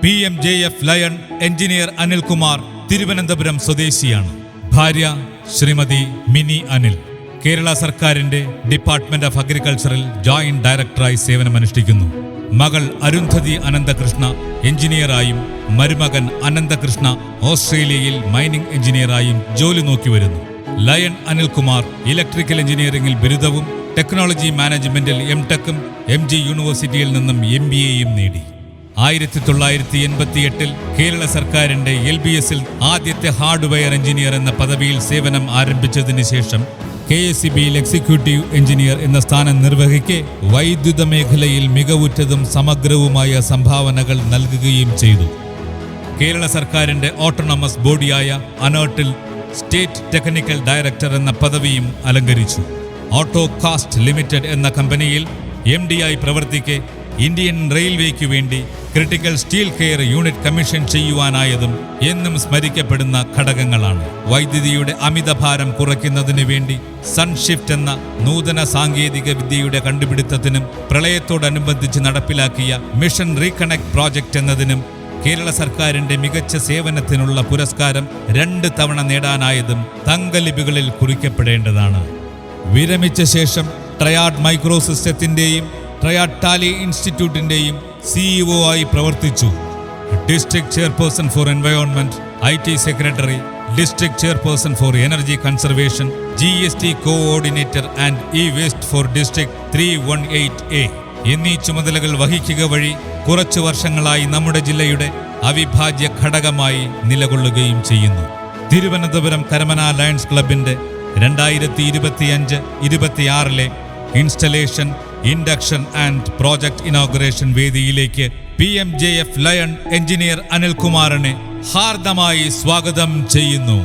PMJF lion engineer Anilkumar Thiruvananthapuram സ്വദേശിയാണ്. ഭാര്യ Shrimati mini Anil Kerala സർക്കാരിന്റെ ഡിപ്പാർട്ട്മെന്റ് ഓഫ് അഗ്രികൾച്ചറിൽ ജോയിന്റ് ഡയറക്ടറായി സേവനമനുഷ്ഠിക്കുന്നു. മകൾ അരുന്ധതി അനന്തകൃഷ്ണ എഞ്ചിനീയറായും മരുമകൻ അനന്തകൃഷ്ണ ഓസ്ട്രേലിയയിൽ മൈനിംഗ് എഞ്ചിനീയറായും ജോലി നോക്കിവരുന്നു. ലയൺ അനിൽകുമാർ ഇലക്ട്രിക്കൽ എഞ്ചിനീയറിംഗിൽ ബിരുദവും ടെക്നോളജി മാനേജ്മെന്റിൽ MTechഉം MG യൂണിവേഴ്സിറ്റിയിൽ നിന്നും MBAയും നേടി. 1988 കേരള സർക്കാരിന്റെ LBSൽ ആദ്യത്തെ ഹാർഡ്വെയർ എഞ്ചിനീയർ എന്ന പദവിയിൽ സേവനം ആരംഭിച്ചതിന് ശേഷം KSEBയിൽ എക്സിക്യൂട്ടീവ് എഞ്ചിനീയർ എന്ന സ്ഥാനം നിർവഹിക്കെ വൈദ്യുത മേഖലയിൽ മികവുറ്റതും സമഗ്രവുമായ സംഭാവനകൾ നൽകുകയും ചെയ്തു. കേരള സർക്കാരിന്റെ ഓട്ടോണമസ് ബോഡിയായ അനേർട്ടിൽ സ്റ്റേറ്റ് ടെക്നിക്കൽ ഡയറക്ടർ എന്ന പദവിയും അലങ്കരിച്ചു. ഓട്ടോ കാസ്റ്റ് ലിമിറ്റഡ് എന്ന കമ്പനിയിൽ MD-ആയി പ്രവർത്തിക്കെ ഇന്ത്യൻ റെയിൽവേക്ക് വേണ്ടി critical steel care unit commission ചെയ്യുവാനായതും എന്നും സ്മരിക്കപ്പെടുന്ന ഘടകങ്ങളാണ്. വൈദ്യുതിയുടെ അമിതഭാരം കുറയ്ക്കുന്നതിന് വേണ്ടി സൺഷിഫ്റ്റ് എന്ന നൂതന സാങ്കേതിക വിദ്യയുടെ കണ്ടുപിടുത്തത്തിനും പ്രളയത്തോടനുബന്ധിച്ച് നടപ്പിലാക്കിയ മിഷൻ റീകണക്ട് പ്രോജക്റ്റ് എന്നതിനും കേരള സർക്കാരിന്റെ മികച്ച സേവനത്തിനുള്ള പുരസ്കാരം 2 തവണ നേടാനായതും തങ്കലിപികളിൽ കുറിക്കപ്പെടേണ്ടതാണ്. വിരമിച്ച ശേഷം ട്രയാഡ് മൈക്രോ സിസ്റ്റത്തിന്റെയും ട്രയാഡ് ടാലി ഇൻസ്റ്റിറ്റ്യൂട്ടിന്റെയും CEO ആയി പ്രവർത്തിച്ചു. District chairperson for environment, IT secretary, district chairperson for energy conservation, GST coordinator and waste for district 318A എന്നീ ചുമതലകൾ വഹിക്കുക വഴി കുറച്ചു വർഷങ്ങളായി നമ്മുടെ ജില്ലയുടെ അവിഭാജ്യ ഘടകമായി നിലകൊള്ളുകയും ചെയ്യുന്നു. തിരുവനന്തപുരം കരമന ലയൺസ് ക്ലബിന്റെ 2025-26 installation, induction and project inauguration വേദിയിലേക്ക് PMJF ലയൺ എഞ്ചിനീയർ അനിൽകുമാറിനെ ഹാർദമായി സ്വാഗതം ചെയ്യുന്നു.